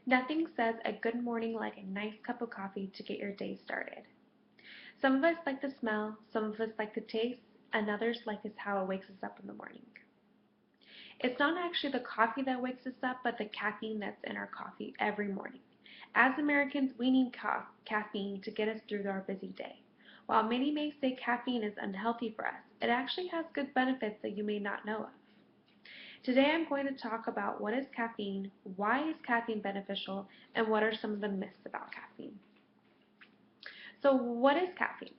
Nothing says a good morning like a nice cup of coffee to get your day started. Some of us like the smell, some of us like the taste, and others like is how it wakes us up in the morning. It's not actually the coffee that wakes us up, but the caffeine that's in our coffee every morning. As Americans, we need caffeine to get us through our busy day. While many may say caffeine is unhealthy for us, it actually has good benefits that you may not know of. Today I'm going to talk about what is caffeine, why is caffeine beneficial, and what are some of the myths about caffeine. So what is caffeine?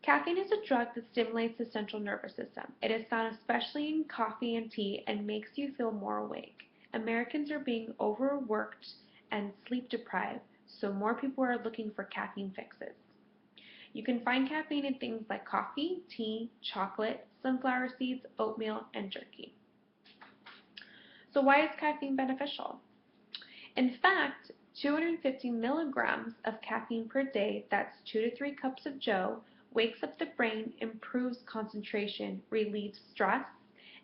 Caffeine is a drug that stimulates the central nervous system. It is found especially in coffee and tea and makes you feel more awake. Americans are being overworked and sleep deprived, so more people are looking for caffeine fixes. You can find caffeine in things like coffee, tea, chocolate, sunflower seeds, oatmeal, and jerky. So why is caffeine beneficial? In fact, 250 milligrams of caffeine per day, that's 2 to 3 cups of joe, wakes up the brain, improves concentration, relieves stress,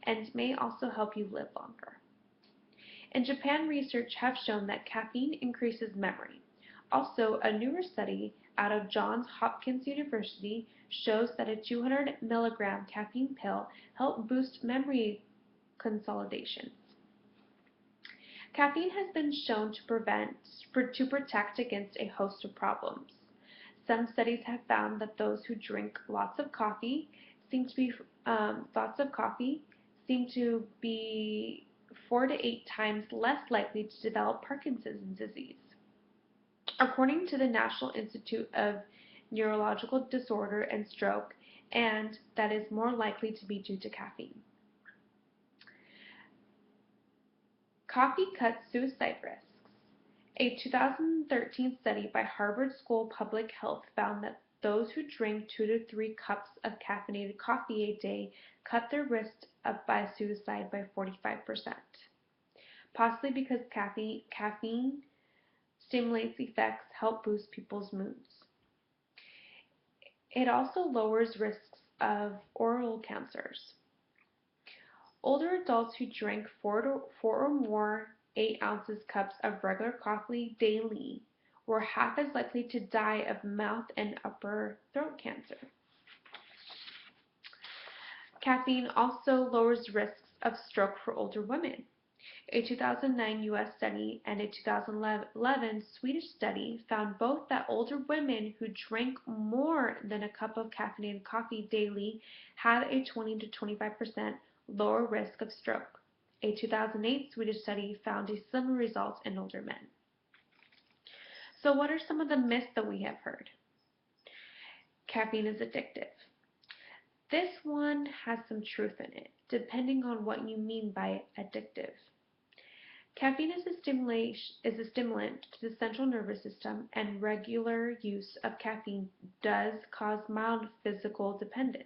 and may also help you live longer. In Japan, research has shown that caffeine increases memory. Also, a newer study out of Johns Hopkins University shows that a 200 milligram caffeine pill helped boost memory consolidation. Caffeine has been shown to protect against a host of problems. Some studies have found that those who drink seem to be lots of coffee seem to be 4 to 8 times less likely to develop Parkinson's disease. According to the National Institute of Neurological Disorder and Stroke, and that is more likely to be due to caffeine. Coffee cuts suicide risks. A 2013 study by Harvard School of Public Health found that those who drink 2 to 3 cups of caffeinated coffee a day cut their risk by suicide by 45%, possibly because caffeine stimulates effects help boost people's moods. It also lowers risks of oral cancers. Older adults who drink 4 or more 8 ounces cups of regular coffee daily were half as likely to die of mouth and upper throat cancer. Caffeine also lowers risks of stroke for older women. A 2009 US study and a 2011 Swedish study found both that older women who drank more than a cup of caffeinated coffee daily had a 20 to 25% lower risk of stroke. A 2008 Swedish study found a similar result in older men. So what are some of the myths that we have heard? Caffeine is addictive. This one has some truth in it, depending on what you mean by addictive. Caffeine is a stimulant to the central nervous system, and regular use of caffeine does cause mild physical dependence.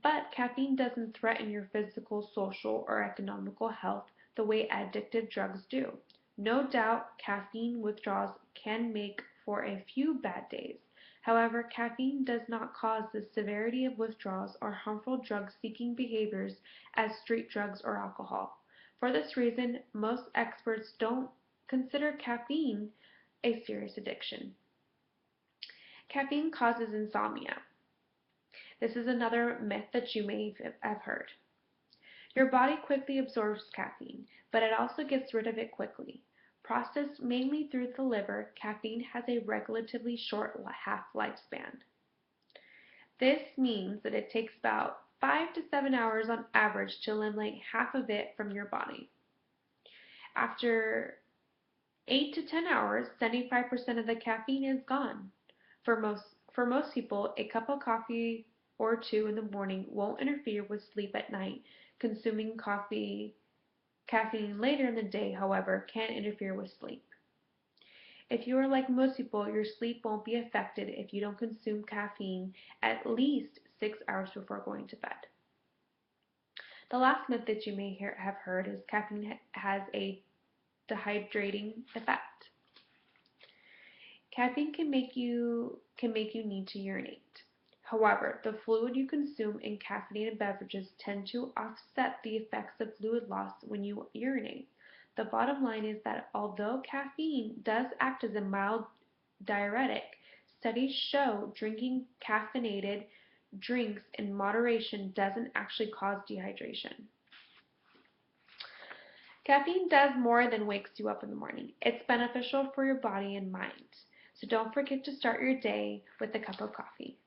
But caffeine doesn't threaten your physical, social, or economical health the way addictive drugs do. No doubt, caffeine withdrawals can make for a few bad days. However, caffeine does not cause the severity of withdrawals or harmful drug-seeking behaviors as street drugs or alcohol. For this reason, most experts don't consider caffeine a serious addiction. Caffeine causes insomnia. This is another myth that you may have heard. Your body quickly absorbs caffeine, but it also gets rid of it quickly. Processed mainly through the liver, caffeine has a relatively short half-life span. This means that it takes about 5 to 7 hours on average to eliminate half of it from your body. After 8 to 10 hours, 75% of the caffeine is gone. For most people, a cup of coffee or two in the morning won't interfere with sleep at night. Consuming caffeine later in the day, however, can interfere with sleep. If you are like most people, your sleep won't be affected if you don't consume caffeine at least 6 hours before going to bed. The last myth that you may have heard is caffeine has a dehydrating effect. Caffeine can make you need to urinate. However, the fluid you consume in caffeinated beverages tend to offset the effects of fluid loss when you urinate. The bottom line is that although caffeine does act as a mild diuretic, studies show drinking caffeinated drinks in moderation doesn't actually cause dehydration. Caffeine does more than wakes you up in the morning. It's beneficial for your body and mind. So don't forget to start your day with a cup of coffee.